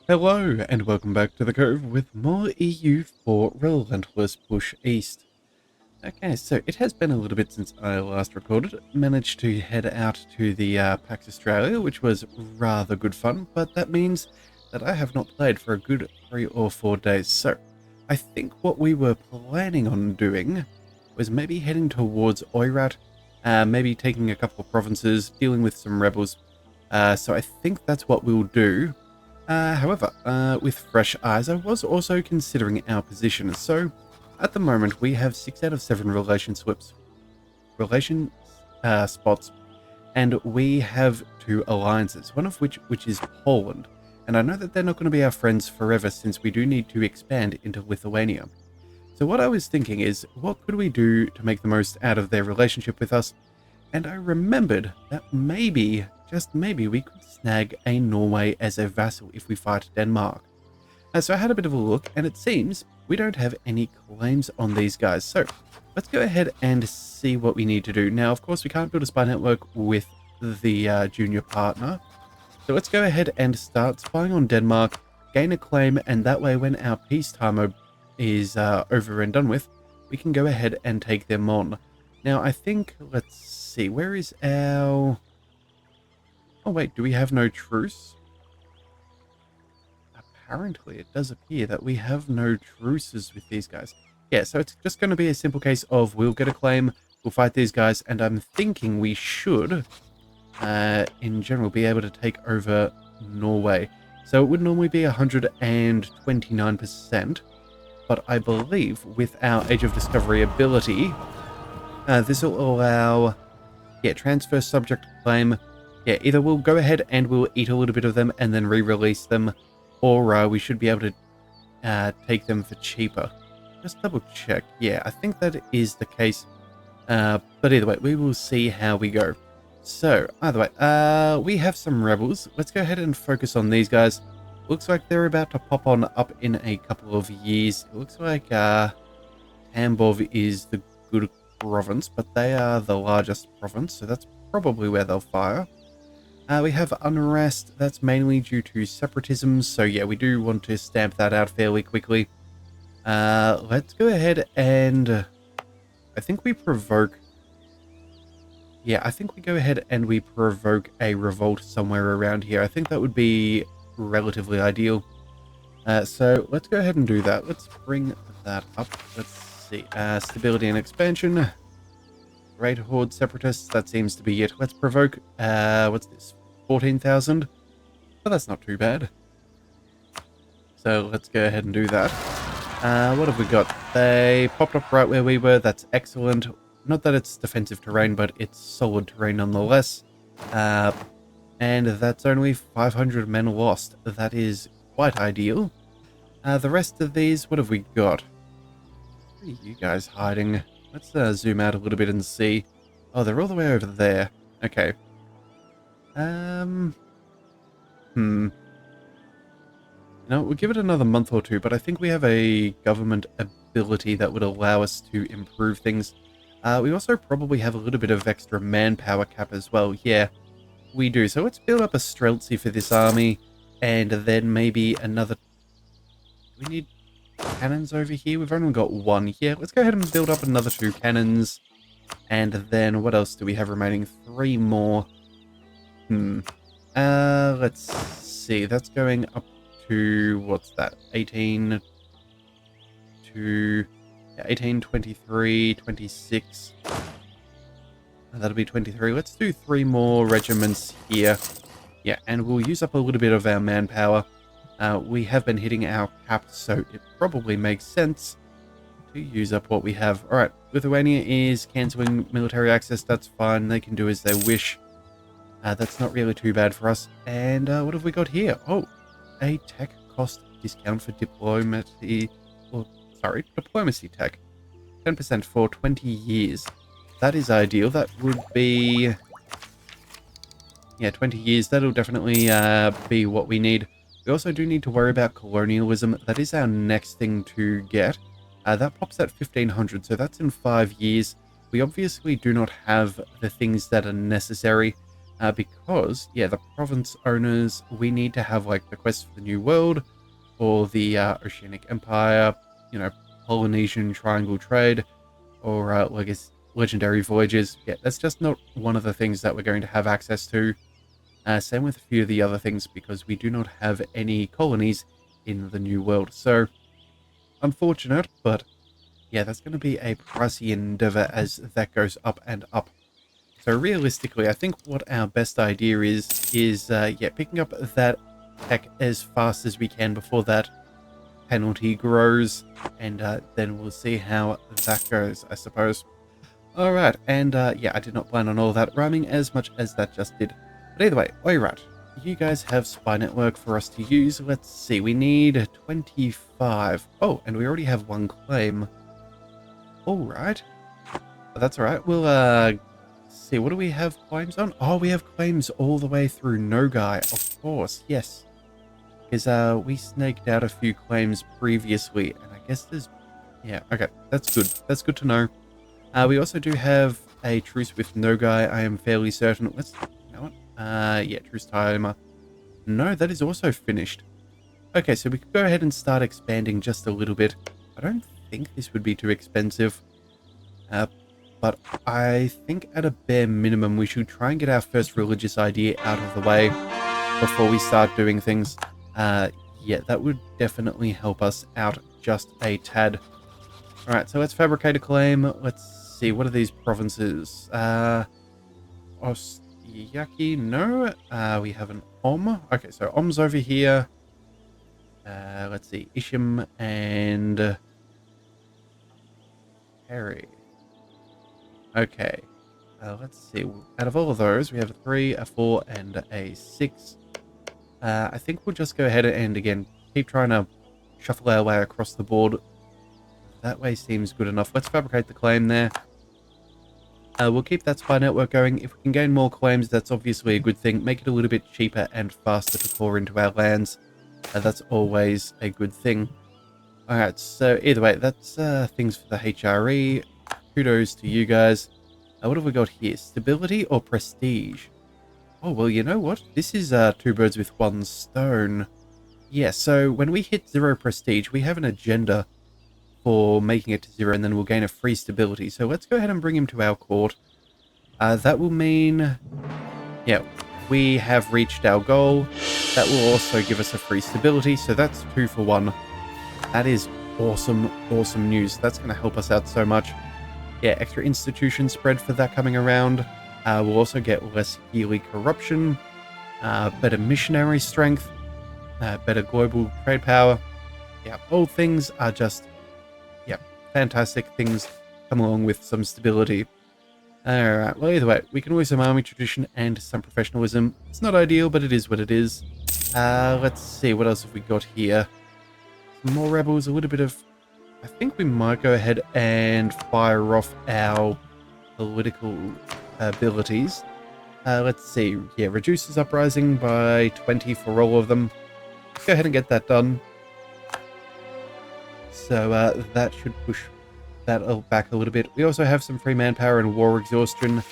Hello, and welcome back to the Cove with more EU for Relentless Push East. Okay, so it has been a little bit since I last recorded. Managed to head out to the PAX Australia, which was rather good fun, but that means that I have not played for a good 3 or 4 days. So I think what we were planning on doing was maybe heading towards Oirat, maybe taking a couple of provinces, dealing with some rebels. So I think that's what we'll do. However, with fresh eyes, I was also considering our position. So, at the moment, we have 6 out of 7 relation spots, and we have 2 alliances. One of which is Poland, and I know that they're not going to be our friends forever, since we do need to expand into Lithuania. So, what I was thinking is, what could we do to make the most out of their relationship with us? And I remembered that maybe, just maybe, we could snag a Norway as a vassal if we fight Denmark. So I had a bit of a look, and it seems we don't have any claims on these guys. So let's go ahead and see what we need to do. Now, of course, we can't build a spy network with the junior partner. So let's go ahead and start spying on Denmark, gain a claim, and that way when our peacetime is over and done with, we can go ahead and take them on. Now, I think, let's see, where is our... Oh, wait, do we have no truce? Apparently, it does appear that we have no truces with these guys. Yeah, so it's just going to be a simple case of we'll get a claim, we'll fight these guys, and I'm thinking we should, in general, be able to take over Norway. So it would normally be 129%, but I believe with our Age of Discovery ability, this will allow, transfer subject claim. Yeah, either we'll go ahead and we'll eat a little bit of them and then re-release them, or we should be able to take them for cheaper. Just double check. Yeah, I think that is the case. But either way, we will see how we go. So, either way, we have some rebels. Let's go ahead and focus on these guys. Looks like they're about to pop on up in a couple of years. It looks like Tambov is the good province, but they are the largest province, so that's probably where they'll fire. We have unrest. That's mainly due to separatism, so yeah, we do want to stamp that out fairly quickly. Let's go ahead and I think we provoke... Yeah, I think we go ahead and we provoke a revolt somewhere around here. I think that would be relatively ideal. So let's go ahead and do that. Let's bring that up. Let's see. Stability and expansion. Great Horde Separatists, that seems to be it. Let's provoke, what's this, 14,000? Well, that's not too bad. So let's go ahead and do that. What have we got? They popped up right where we were, that's excellent. Not that it's defensive terrain, but it's solid terrain nonetheless. And that's only 500 men lost. That is quite ideal. The rest of these, what have we got? Where are you guys hiding? Let's zoom out a little bit and see. Oh, they're all the way over there. Okay. You know, we'll give it another month or two, but I think we have a government ability that would allow us to improve things. We also probably have a little bit of extra manpower cap as well. Yeah, we do. So let's build up a Streltsy for this army, and then maybe another... We need cannons over here. We've only got 1 here. Let's go ahead and build up another 2 cannons. And then what else do we have remaining? 3 more. Let's see. That's going up to, what's that? 18 to 18, 23, 26. That'll be 23. Let's do 3 more regiments here. Yeah, and we'll use up a little bit of our manpower. We have been hitting our cap, so it probably makes sense to use up what we have. Alright, Lithuania is cancelling military access. That's fine. They can do as they wish. That's not really too bad for us. And what have we got here? Oh, a tech cost discount for diplomacy. Diplomacy tech. 10% for 20 years. That is ideal. That would be... Yeah, 20 years. That'll definitely be what we need. We also do need to worry about colonialism. That is our next thing to get. That pops at 1500, so that's in 5 years. We obviously do not have the things that are necessary. Because, yeah, the province owners, we need to have, like, the quest for the New World, or the Oceanic Empire, you know, Polynesian Triangle Trade, or Legendary Voyages. Yeah, that's just not one of the things that we're going to have access to. Same with a few of the other things, because we do not have any colonies in the New World. So, unfortunate, but yeah, that's going to be a pricey endeavor as that goes up and up. So realistically, I think what our best idea is yeah, picking up that tech as fast as we can before that penalty grows, and then we'll see how that goes, I suppose. All right, and yeah, I did not plan on all that rhyming as much as that just did. But either way, all right, you guys have Spy Network for us to use. Let's see, we need 25. Oh, and we already have one claim. All right, but that's all right. We'll see, what do we have claims on? Oh, we have claims all the way through Nogai, of course, yes. Because we snaked out a few claims previously, and I guess there's... Yeah, okay, that's good. That's good to know. We also do have a truce with Nogai, I am fairly certain. Let's... You know what? Yeah, truce timer. No, that is also finished. Okay, so we could go ahead and start expanding just a little bit. I don't think this would be too expensive. But I think at a bare minimum, we should try and get our first religious idea out of the way before we start doing things. Yeah, that would definitely help us out just a tad. Alright, so let's fabricate a claim. Let's see, what are these provinces? Ostiaki, no. We have an Om. Okay, so Om's over here. Let's see, Isham and Harry. Okay, let's see. Out of all of those, we have a 3, a 4, and a 6. I think we'll just go ahead and, again, keep trying to shuffle our way across the board. That way seems good enough. Let's fabricate the claim there. We'll keep that spy network going. If we can gain more claims, that's obviously a good thing. Make it a little bit cheaper and faster to core into our lands. That's always a good thing. Alright, so either way, that's things for the HRE. Kudos to you guys. What have we got here? Stability or prestige? Oh, well, you know what? This is 2 birds with 1 stone. Yeah, so when we hit 0 prestige, we have an agenda for making it to 0, and then we'll gain a free stability. So let's go ahead and bring him to our court. That will mean, yeah, we have reached our goal. That will also give us a free stability, so that's 2 for 1. That is awesome, awesome news. That's going to help us out so much. Yeah, extra institution spread for that coming around. We'll also get less yearly corruption, better missionary strength, better global trade power. Yeah, all things are just, yeah, fantastic things come along with some stability. Alright, well, either way, we can always some army tradition and some professionalism. It's not ideal, but it is what it is. Let's see, what else have we got here? Some more rebels, a little bit of... I think we might go ahead and fire off our political abilities. Let's see. Yeah, reduces uprising by 20 for all of them. Go ahead and get that done. So that should push that back a little bit. We also have some free manpower and war exhaustion,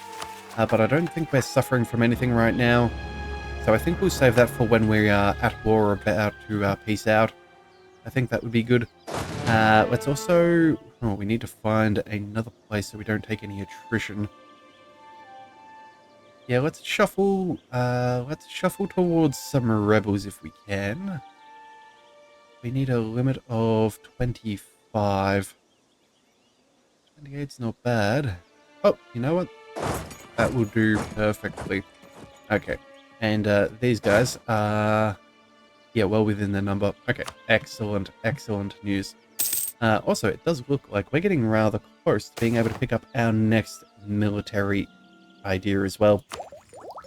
but I don't think we're suffering from anything right now. So I think we'll save that for when we are at war or about to peace out. I think that would be good. Let's also... Oh, we need to find another place so we don't take any attrition. Yeah, let's shuffle towards some rebels if we can. We need a limit of 25. 28's not bad. Oh, you know what? That will do perfectly. Okay. And these guys are... Yeah, well within the number. Okay, excellent, excellent news. Also, it does look like we're getting rather close to being able to pick up our next military idea as well.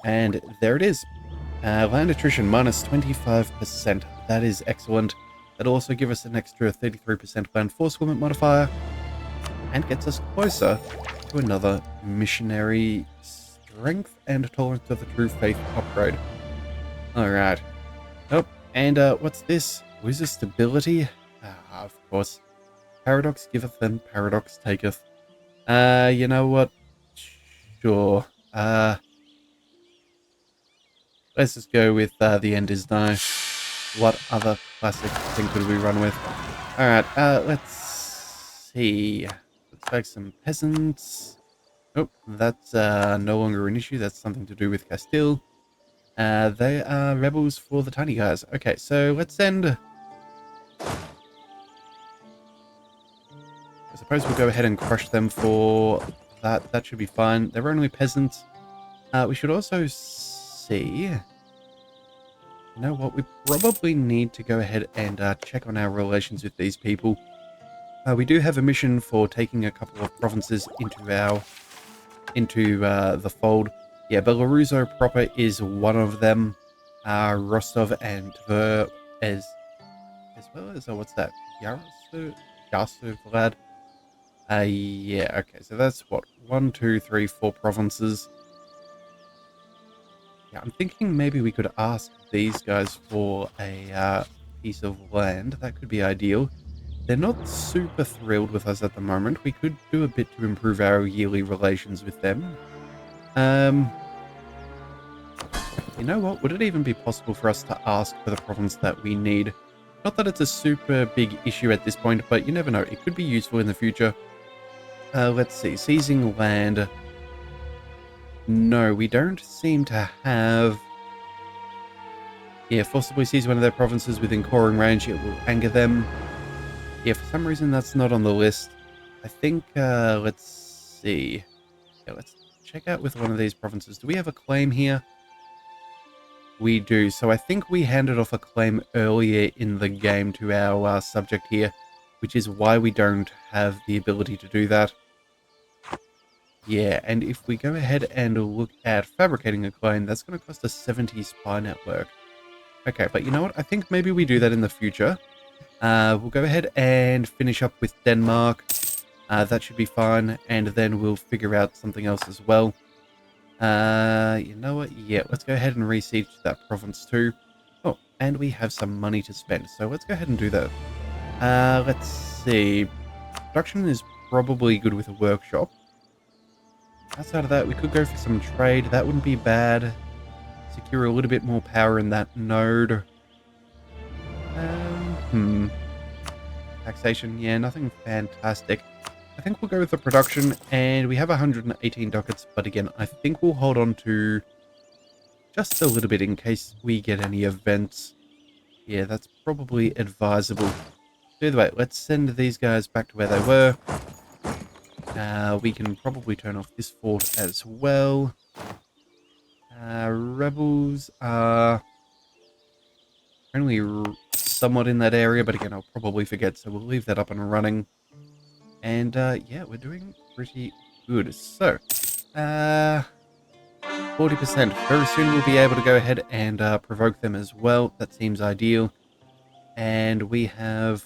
And there it is. Land attrition minus 25%. That is excellent. That'll also give us an extra 33% land force limit modifier. And gets us closer to another missionary strength and tolerance of the true faith upgrade. Alright. Oh, and what's this? Loses stability? Of course. Paradox giveth and paradox taketh. You know what? Sure. Let's just go with the end is nigh. What other classic thing could we run with? Alright, let's see. Looks like some peasants. Oh, that's no longer an issue. That's something to do with Castile. They are rebels for the tiny guys. Okay, so let's send... I suppose we'll go ahead and crush them for that. That should be fine. They're only peasants. We should also see... You know what? We probably need to go ahead and check on our relations with these people. We do have a mission for taking a couple of provinces into the fold. Yeah, Belaruso proper is one of them. Rostov and Tver as well as what's that? Yarovlad. Yeah. Okay, so that's what 1, 2, 3, 4 provinces. Yeah, I'm thinking maybe we could ask these guys for a piece of land. That could be ideal. They're not super thrilled with us at the moment. We could do a bit to improve our yearly relations with them. You know what? Would it even be possible for us to ask for the province that we need? Not that it's a super big issue at this point, but you never know. It could be useful in the future. Let's see. Seizing land. No, we don't seem to have... Yeah, forcibly seize one of their provinces within coring range. It will anger them. Yeah, for some reason that's not on the list. I think, let's see. Yeah, let's check out with one of these provinces. Do we have a claim here? We do. So I think we handed off a claim earlier in the game to our subject here, which is why we don't have the ability to do that. Yeah, and if we go ahead and look at fabricating a claim, that's going to cost us 70 spy network. Okay, but you know what? I think maybe we do that in the future. We'll go ahead and finish up with Denmark. That should be fine, and then we'll figure out something else as well. You know what? Yeah, let's go ahead and resiege that province too. Oh, and we have some money to spend, so let's go ahead and do that. Let's see. Production is probably good with a workshop. Outside of that, we could go for some trade. That wouldn't be bad. Secure a little bit more power in that node. Taxation, yeah, nothing fantastic. I think we'll go with the production, and we have 118 ducats, but again, I think we'll hold on to just a little bit in case we get any events. Yeah, that's probably advisable. Either way, let's send these guys back to where they were. We can probably turn off this fort as well. Rebels are only somewhat in that area, but again, I'll probably forget, so we'll leave that up and running. And yeah, we're doing pretty good. So, 40%. Very soon we'll be able to go ahead and provoke them as well. That seems ideal. And we have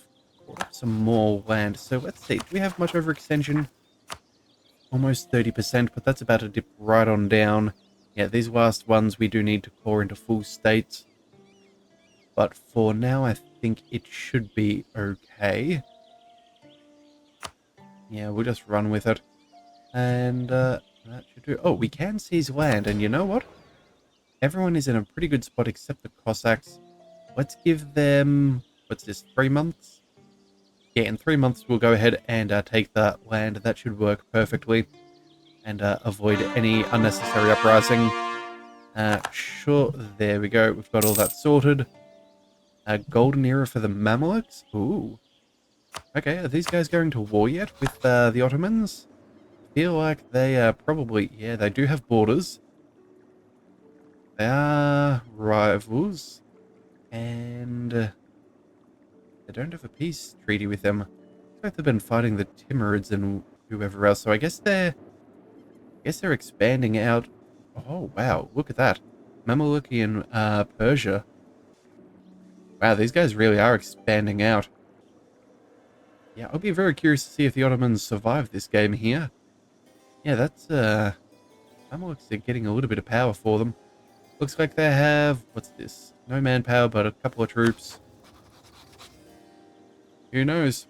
some more land. So let's see. Do we have much overextension? Almost 30%, but that's about to dip right on down. Yeah, these last ones we do need to core into full states. But for now, I think it should be okay. Yeah, we'll just run with it. And that should do... Oh, we can seize land, and you know what? Everyone is in a pretty good spot except the Cossacks. Let's give them... What's this, 3 months? Yeah, in 3 months we'll go ahead and take that land. That should work perfectly. And avoid any unnecessary uprising. Sure, there we go. We've got all that sorted. Golden era for the Mamluks? Ooh. Okay, are these guys going to war yet with the Ottomans? I feel like they are probably... Yeah, they do have borders. They are rivals. And they don't have a peace treaty with them. Looks like they've been fighting the Timurids and whoever else. So I guess they're expanding out. Oh, wow. Look at that. Mameluki and Persia. Wow, these guys really are expanding out. Yeah, I'll be very curious to see if the Ottomans survive this game here. Yeah, that's, Mamelukes are getting a little bit of power for them. Looks like they have, what's this? No manpower, but a couple of troops. Who knows?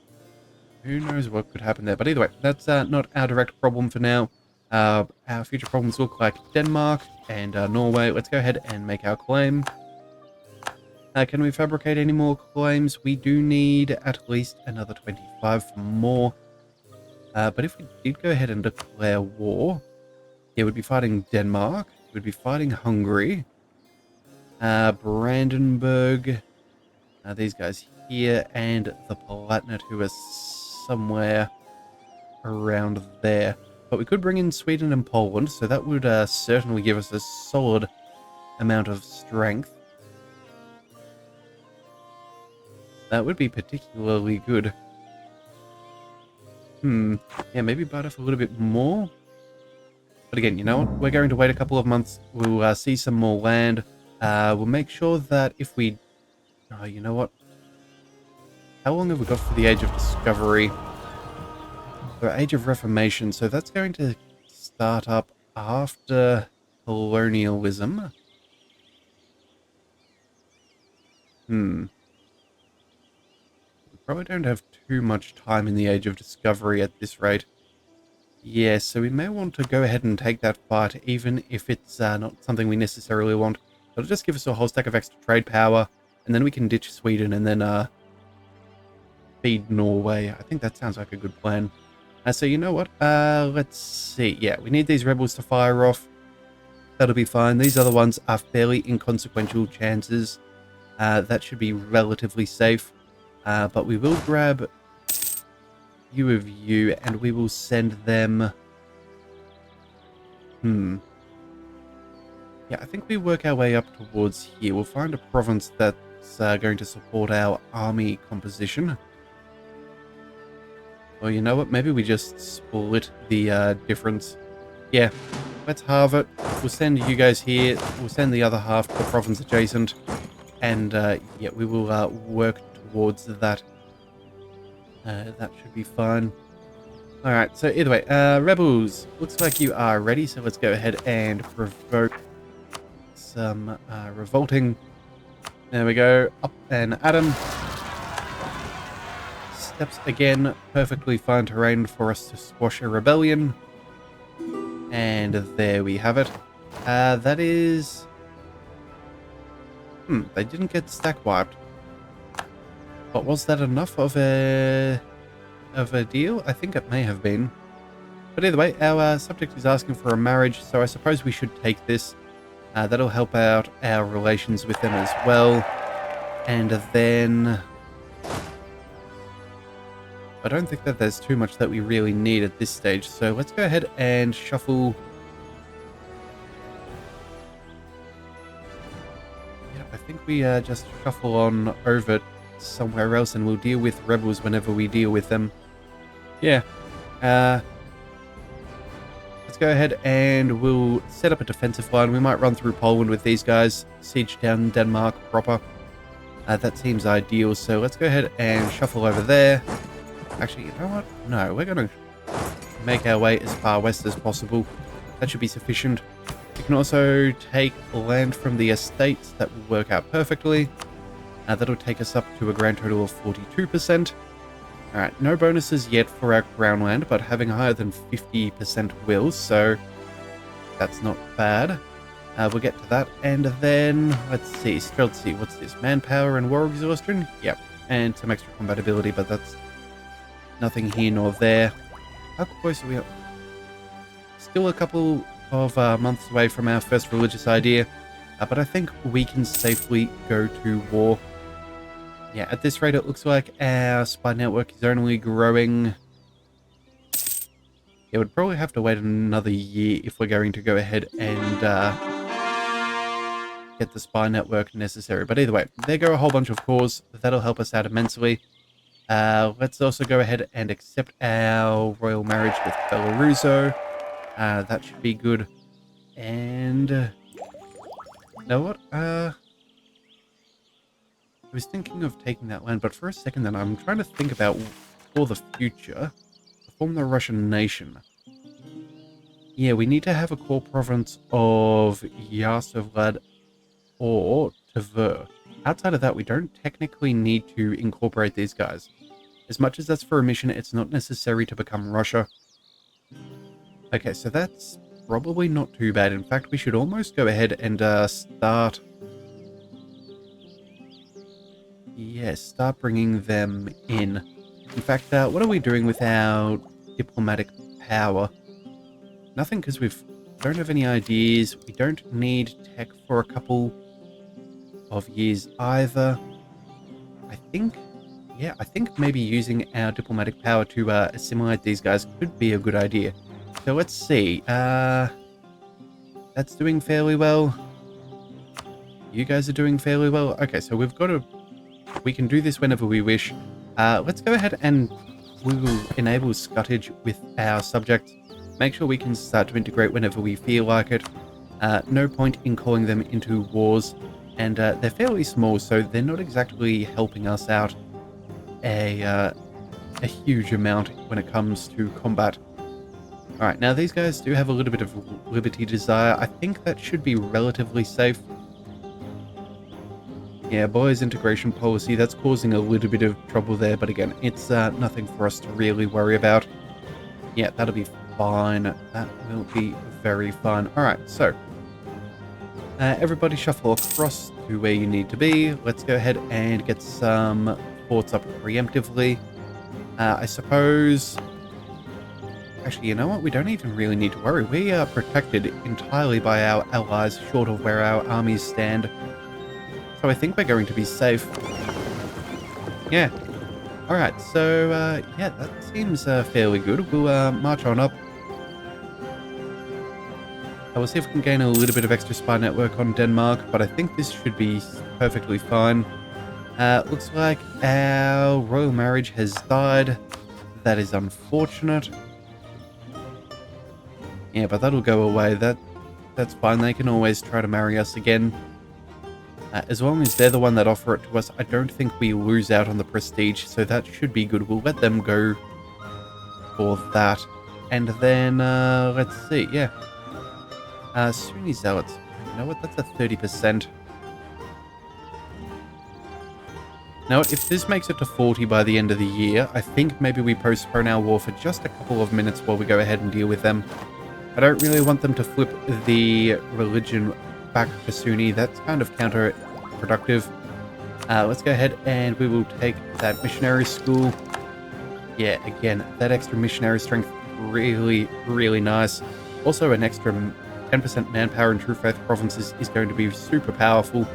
Who knows what could happen there? But either way, that's not our direct problem for now. Our future problems look like Denmark and Norway. Let's go ahead and make our claim. Can we fabricate any more claims? We do need at least another 25 for more. But if we did go ahead and declare war, yeah, we'd be fighting Denmark. We'd be fighting Hungary. Brandenburg. These guys here. And the Palatinate, who are somewhere around there. But we could bring in Sweden and Poland, so that would certainly give us a solid amount of strength. That would be particularly good. Yeah, maybe bite off a little bit more. But again, you know what? We're going to wait a couple of months. We'll see some more land. We'll make sure that if we... Oh, you know what? How long have we got for the Age of Discovery? The Age of Reformation. So that's going to start up after colonialism. We probably don't have too much time in the Age of Discovery at this rate. Yeah, so we may want to go ahead and take that fight, even if it's not something we necessarily want. It'll just give us a whole stack of extra trade power, and then we can ditch Sweden and then feed Norway. I think that sounds like a good plan. So you know what? Let's see. Yeah, we need these rebels to fire off. That'll be fine. These other ones are fairly inconsequential chances. That should be relatively safe. But we will grab few of you, and we will send them... Yeah, I think we work our way up towards here. We'll find a province that's going to support our army composition. Well, you know what? Maybe we just split the difference. Yeah, let's halve it. We'll send you guys here. We'll send the other half to the province adjacent. And, yeah, we will work towards that. That should be fine. Alright, so either way, rebels, looks like you are ready, so let's go ahead and provoke some revolting. There we go, up and at 'em. Steps again, perfectly fine terrain for us to squash a rebellion. And there we have it. That is... they didn't get stack wiped. But was that enough of a deal? I think it may have been. But either way, our subject is asking for a marriage, so I suppose we should take this. That'll help out our relations with them as well. And then... I don't think that there's too much that we really need at this stage, so let's go ahead and shuffle... Yeah, I think we just shuffle on over somewhere else, and we'll deal with rebels whenever we deal with them. Yeah. Let's go ahead and we'll set up a defensive line. We might run through Poland with these guys, siege down Denmark proper. That seems ideal, so let's go ahead and shuffle over there. Actually, you know what? No, we're going to make our way as far west as possible. That should be sufficient. We can also take land from the estates. That will work out perfectly. That'll take us up to a grand total of 42%. Alright, no bonuses yet for our crown land, but having higher than 50% will, so that's not bad. We'll get to that, and then, let's see, what's this? Manpower and war exhaustion? Yep, and some extra combatability, but that's nothing here nor there. How close are we up? Still a couple of months away from our first religious idea, but I think we can safely go to war. Yeah, at this rate, it looks like our spy network is only growing. Yeah, we'd probably have to wait another year if we're going to go ahead and get the spy network necessary. But either way, there go a whole bunch of cores. That'll help us out immensely. Let's also go ahead and accept our royal marriage with Belaruso. That should be good. And... you know what? I was thinking of taking that land, but for a second then I'm trying to think about, for the future, to form the Russian nation. Yeah, we need to have a core province of Yasovlad or Tver. Outside of that, we don't technically need to incorporate these guys. As much as that's for a mission, it's not necessary to become Russia. Okay, so that's probably not too bad. In fact, we should almost go ahead and start... Yeah, start bringing them in. In fact, what are we doing with our diplomatic power? Nothing, because we don't have any ideas. We don't need tech for a couple of years either. I think maybe using our diplomatic power to assimilate these guys could be a good idea. So let's see. That's doing fairly well. You guys are doing fairly well. Okay, so we can do this whenever we wish. Let's go ahead and we will enable scuttage with our subjects. Make sure we can start to integrate whenever we feel like it. No point in calling them into wars. And they're fairly small, so they're not exactly helping us out a huge amount when it comes to combat. Alright, now these guys do have a little bit of liberty desire. I think that should be relatively safe. Yeah, boys integration policy, that's causing a little bit of trouble there, but again, it's nothing for us to really worry about. Yeah, that'll be fine. That will be very fine. Alright, so everybody shuffle across to where you need to be. Let's go ahead and get some forts up preemptively. I suppose... Actually, you know what? We don't even really need to worry. We are protected entirely by our allies, short of where our armies stand. So I think we're going to be safe. Yeah. Alright, so, yeah, that seems fairly good. We'll march on up. I will see if we can gain a little bit of extra spy network on Denmark, but I think this should be perfectly fine. Looks like our royal marriage has died. That is unfortunate. Yeah, but that'll go away. That's fine. They can always try to marry us again. As long as they're the one that offer it to us, I don't think we lose out on the prestige, so that should be good. We'll let them go for that. And then, let's see, yeah. Sunni Zealots. You know what? That's a 30%. Now, if this makes it to 40 by the end of the year, I think maybe we postpone our war for just a couple of minutes while we go ahead and deal with them. I don't really want them to flip the religion back to Sunni. That's kind of counterproductive. Let's go ahead and we will take that missionary school. Yeah, again, that extra missionary strength, really, really nice. Also, an extra 10% manpower in True Faith provinces is going to be super powerful.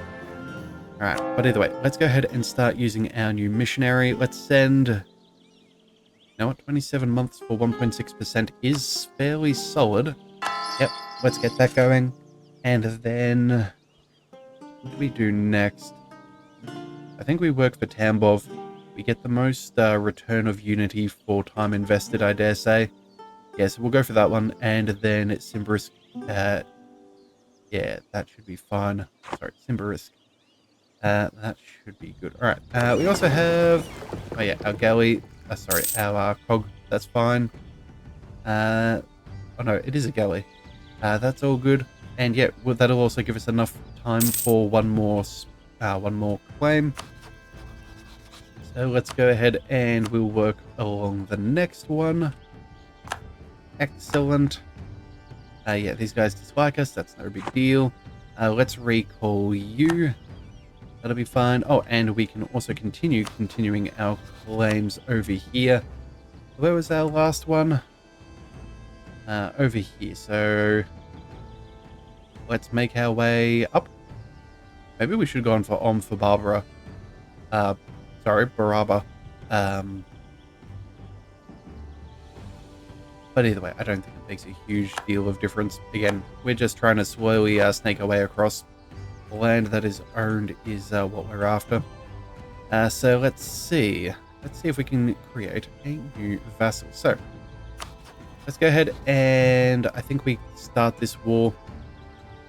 Alright, but either way, let's go ahead and start using our new missionary. Let's send... You know what? 27 months for 1.6% is fairly solid. Yep, let's get that going. And then... What do we do next? I think we work for Tambov. We get the most return of unity for time invested, I dare say. Yeah, so we'll go for that one. And then Simberisk. Yeah, that should be fine. Sorry, Simberisk. That should be good. Alright, we also have... Oh yeah, our galley... sorry, our cog. That's fine. Oh no, it is a galley. That's all good. And yeah, well, that'll also give us enough time for one more claim. So let's go ahead and we'll work along the next one. Excellent. Yeah, these guys dislike us. That's no big deal. Let's recall you. That'll be fine. Oh, and we can also continuing our claims over here. Where was our last one? Over here. So let's make our way up. Maybe we should go on for Barbara. Sorry, Baraba. But either way, I don't think it makes a huge deal of difference. Again, we're just trying to slowly snake our way across. The land that is owned is what we're after. So let's see. Let's see if we can create a new vassal. So let's go ahead and I think we start this war.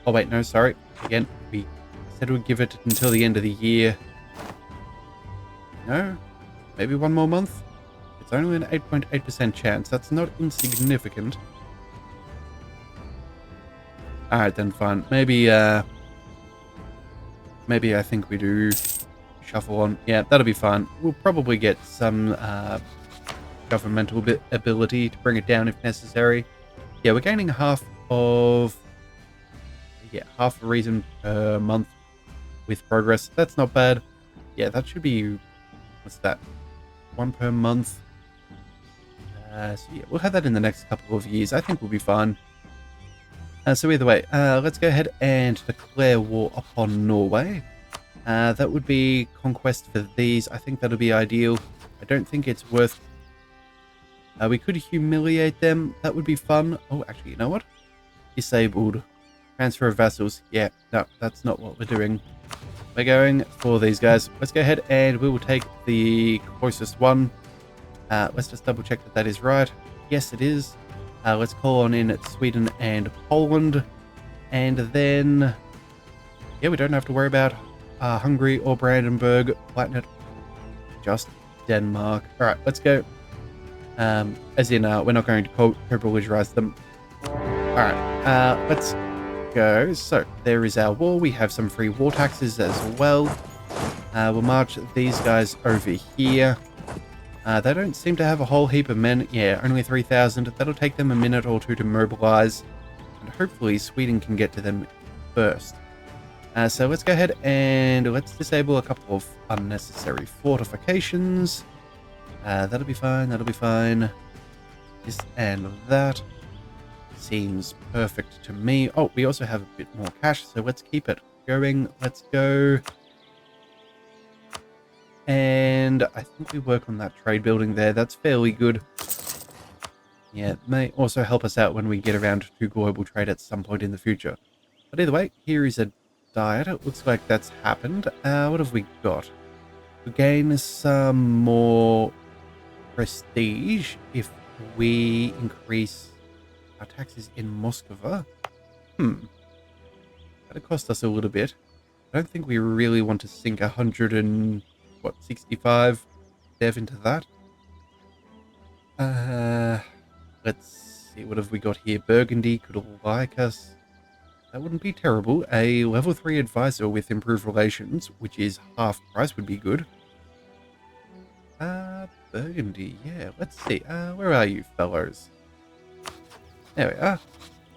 Oh wait, no, sorry. Again, we said we'd give it until the end of the year. No? Maybe one more month? It's only an 8.8% chance. That's not insignificant. Alright then, fine. Maybe I think we do shuffle on. Yeah, that'll be fine. We'll probably get some governmental ability to bring it down if necessary. Yeah, we're gaining half a reason per month with progress. That's not bad. Yeah, that should be, what's that? 1 per month. So yeah, we'll have that in the next couple of years. I think we'll be fine. So either way, let's go ahead and declare war upon Norway. That would be conquest for these. I think that'll be ideal. I don't think it's worth... we could humiliate them. That would be fun. Oh, actually, you know what? Disabled. Transfer of vassals. Yeah, no, that's not what we're doing. We're going for these guys. Let's go ahead and we will take the closest one. Let's just double check that that is right. Yes, it is. Let's call on in Sweden and Poland. And then... yeah, we don't have to worry about Hungary or Brandenburg. Palatinate. Just Denmark. Alright, let's go. As in, we're not going to co-belligerize them. Alright, let's go. So, there is our war. We have some free war taxes as well. We'll march these guys over here. They don't seem to have a whole heap of men. Yeah, only 3,000. That'll take them a minute or two to mobilize. And hopefully Sweden can get to them first. So let's go ahead and let's disable a couple of unnecessary fortifications. That'll be fine. That'll be fine. This and that. Seems perfect to me. Oh, we also have a bit more cash, so let's keep it going. Let's go. And I think we work on that trade building there. That's fairly good. Yeah, it may also help us out when we get around to global trade at some point in the future. But either way, here is a diet. It looks like that's happened. What have we got? We gain some more prestige if we increase our taxes in Moscow. That'll cost us a little bit. I don't think we really want to sink 165 dev into that. Let's see, what have we got here? Burgundy could like us. That wouldn't be terrible. A level 3 advisor with improved relations, which is half price, would be good. Burgundy, yeah, let's see. Where are you, fellows? There we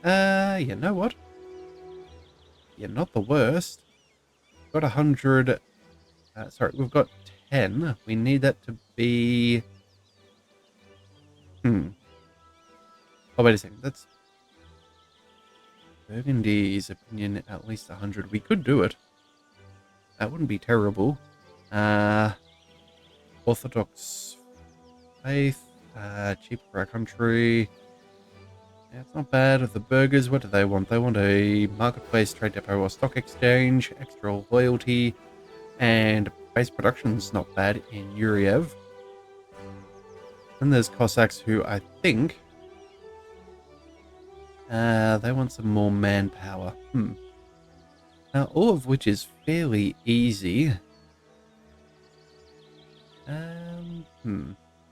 are. You know what? You're not the worst. We've got 100... sorry, we've got 10. We need that to be... Oh, wait a second. That's... Burgundy's opinion, at least 100. We could do it. That wouldn't be terrible. Orthodox faith. Cheap for our country. Yeah, it's not bad. The burgers, what do they want? They want a marketplace, trade depot, or stock exchange, extra loyalty, and base production's not bad in Yuriev. And there's Cossacks who I think they want some more manpower. Now, all of which is fairly easy.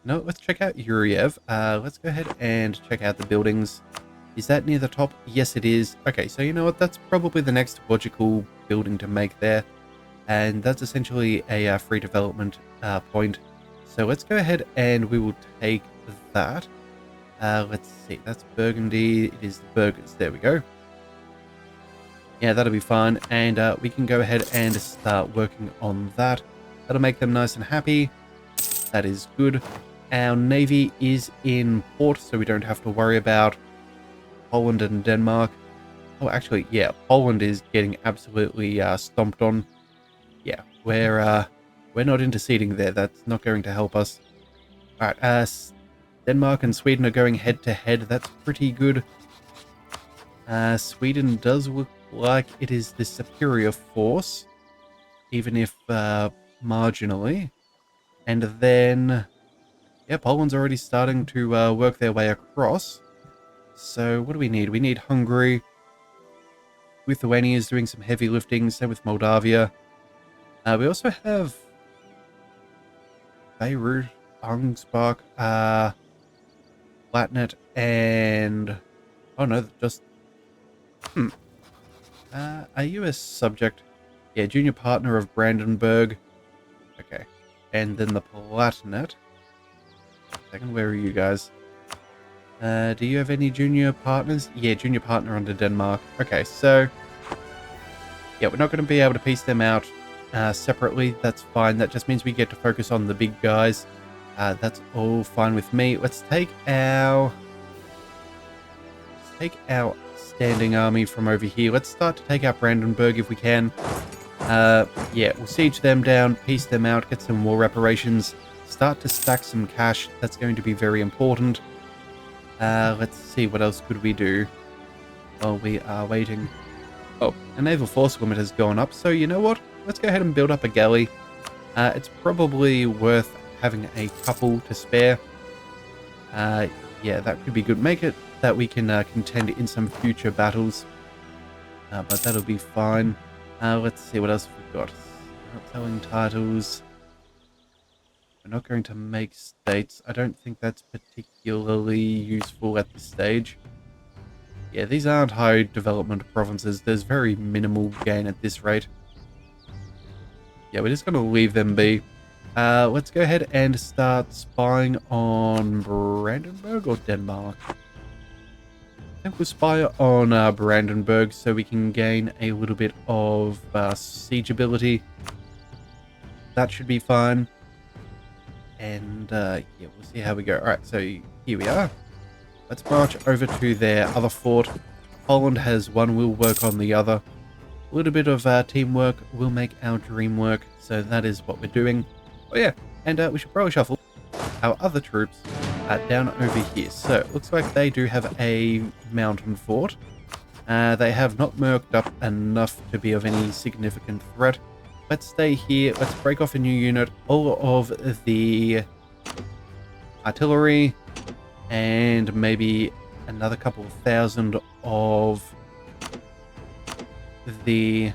No, let's check out Yuriev. Let's go ahead and check out the buildings. Is that near the top? Yes, it is. Okay, so you know what? That's probably the next logical building to make there. And that's essentially a free development point. So let's go ahead and we will take that. Let's see. That's Burgundy. It is the burgers. There we go. Yeah, that'll be fine. And we can go ahead and start working on that. That'll make them nice and happy. That is good. Our navy is in port, so we don't have to worry about Poland and Denmark. Oh, actually, yeah, Poland is getting absolutely stomped on. Yeah, we're not interceding there. That's not going to help us. All right, Denmark and Sweden are going head to head. That's pretty good. Sweden does look like it is the superior force, even if marginally. And then, yeah, Poland's already starting to work their way across. So what do we need? We need Hungary. Lithuania is doing some heavy lifting, same with Moldavia. We also have Beirut, Ansbach, Palatinate, and... oh no, just... a US subject. Yeah, junior partner of Brandenburg. Okay. And then the Palatinate. Second, where are you guys? Do you have any junior partners? Yeah, junior partner under Denmark. Okay, so yeah, we're not going to be able to piece them out separately. That's fine. That just means we get to focus on the big guys. That's all fine with me. Let's take our standing army from over here. Let's start to take out Brandenburg if we can. Yeah, we'll siege them down, piece them out, get some war reparations, start to stack some cash. That's going to be very important. Let's see, what else could we do while we are waiting? Oh, a naval force limit has gone up, so you know what? Let's go ahead and build up a galley. It's probably worth having a couple to spare. Yeah, that could be good. Make it that we can contend in some future battles. But that'll be fine. Let's see what else we've got. Not selling titles. We're not going to make states. I don't think that's particularly useful at this stage. Yeah, these aren't high development provinces. There's very minimal gain at this rate. Yeah, we're just going to leave them be. Let's go ahead and start spying on Brandenburg or Denmark. I think we'll spy on Brandenburg so we can gain a little bit of siege ability. That should be fine. And yeah, we'll see how we go. Alright, so here we are. Let's march over to their other fort. Poland has one, we'll work on the other. A little bit of teamwork will make our dream work, so that is what we're doing. Oh yeah, and we should probably shuffle our other troops down over here. So it looks like they do have a mountain fort. They have not murked up enough to be of any significant threat. Let's stay here. Let's break off a new unit. All of the artillery and maybe another couple of thousand of the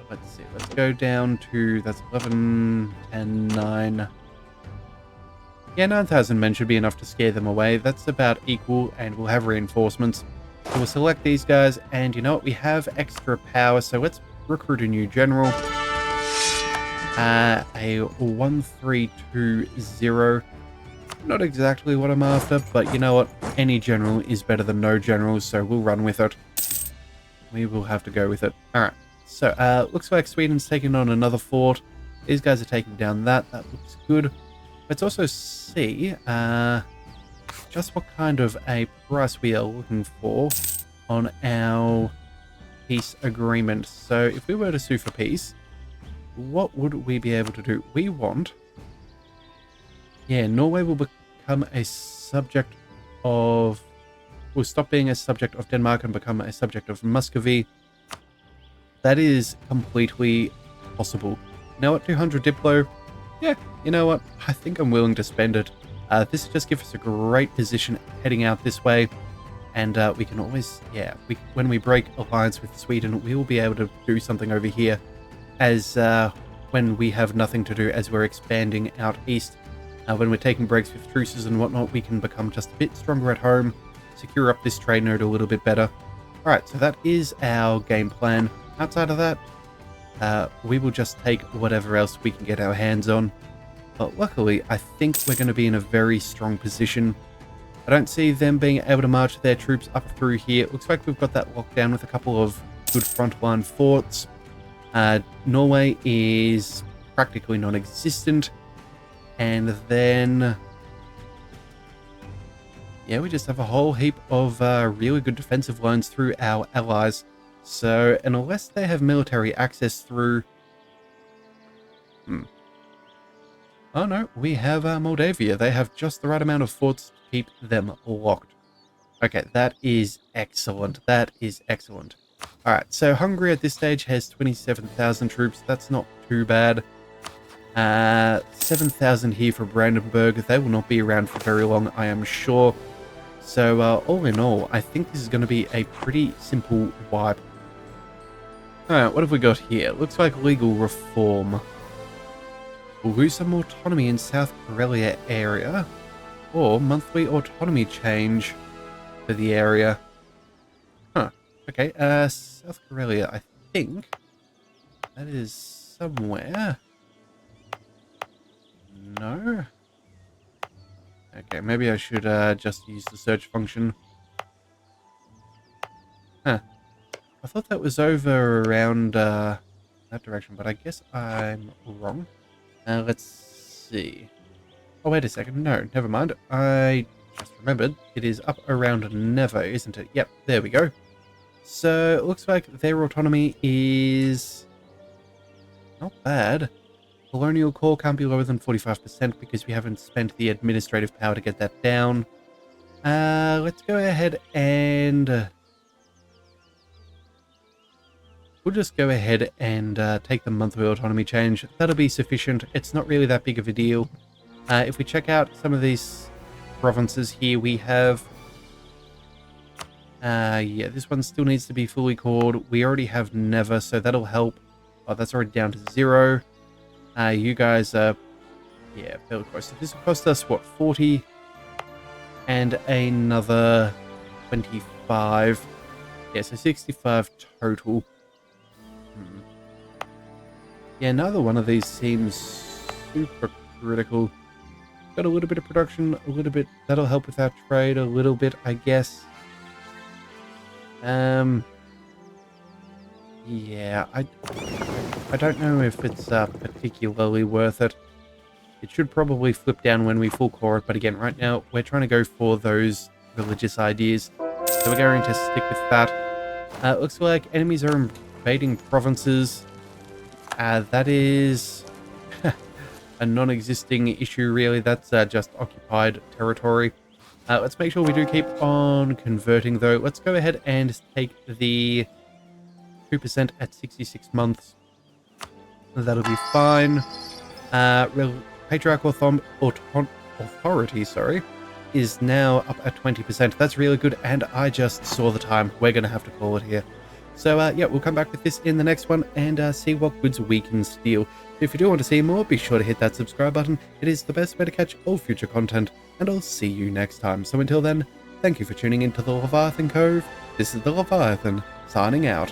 let's see, let's go down to, that's 11, 10, 9. Yeah, 9,000 men should be enough to scare them away. That's about equal, and we'll have reinforcements. So we'll select these guys, and you know what? We have extra power, so let's recruit a new general. A 1320. Not exactly what I'm after, but you know what? Any general is better than no general, so we'll run with it. We will have to go with it. Alright, so looks like Sweden's taking on another fort. These guys are taking down that. That looks good. Let's also see just what kind of a price we are looking for on our peace agreement. So if we were to sue for peace, what would we be able to do? We want... Yeah, Norway will become a subject of... will stop being a subject of Denmark and become a subject of Muscovy. That is completely possible. You know what, 200 Diplo? Yeah, you know what, I think I'm willing to spend it. This just gives us a great position heading out this way. And we can always, yeah, when we break alliance with Sweden, we will be able to do something over here. As when we have nothing to do, as we're expanding out east. When we're taking breaks with truces and whatnot, we can become just a bit stronger at home, secure up this trade node a little bit better. Alright, so that is our game plan. Outside of that, we will just take whatever else we can get our hands on. But luckily, I think we're going to be in a very strong position. I don't see them being able to march their troops up through here. It looks like we've got that locked down with a couple of good frontline forts. Norway is practically non-existent. And then... yeah, we just have a whole heap of really good defensive lines through our allies. So, unless they have military access through... Oh no, we have Moldavia. They have just the right amount of forts to keep them locked. Okay, that is excellent. That is excellent. Alright, so Hungary at this stage has 27,000 troops. That's not too bad. 7,000 here for Brandenburg. They will not be around for very long, I am sure. So, all in all, I think this is going to be a pretty simple wipe. Alright, what have we got here? Looks like legal reform. We'll lose some autonomy in South Karelia area. Or monthly autonomy change for the area. Huh. Okay, South Karelia, I think that is somewhere. No? Okay, maybe I should just use the search function. Huh. I thought that was over around that direction, but I guess I'm wrong. Let's see. Oh, wait a second. No, never mind. I just remembered. It is up around Never, isn't it? Yep, there we go. So, it looks like their autonomy is not bad. Colonial core can't be lower than 45% because we haven't spent the administrative power to get that down. Let's go ahead and... we'll just go ahead and take the monthly autonomy change. That'll be sufficient. It's not really that big of a deal. If we check out some of these provinces here, we have... yeah, this one still needs to be fully cored. We already have Never, so that'll help. Oh, that's already down to 0. You guys are... yeah, fairly close. So this will cost us, what, 40? And another 25. Yeah, so 65 total. Yeah, neither one of these seems super critical. Got a little bit of production, a little bit... that'll help with our trade a little bit, I guess. Yeah, I don't know if it's particularly worth it. It should probably flip down when we full core it, but again, right now, we're trying to go for those religious ideas. So we're going to stick with that. Looks like enemies are invading provinces. That is a non-existing issue, really. That's just occupied territory. Let's make sure we do keep on converting, though. Let's go ahead and take the 2% at 66 months. That'll be fine. Patriarchal authority, is now up at 20%. That's really good, and I just saw the time. We're going to have to call it here. So, yeah, we'll come back with this in the next one and see what goods we can steal. If you do want to see more, be sure to hit that subscribe button. It is the best way to catch all future content, and I'll see you next time. So until then, thank you for tuning into the Leviathan Cove. This is the Leviathan, signing out.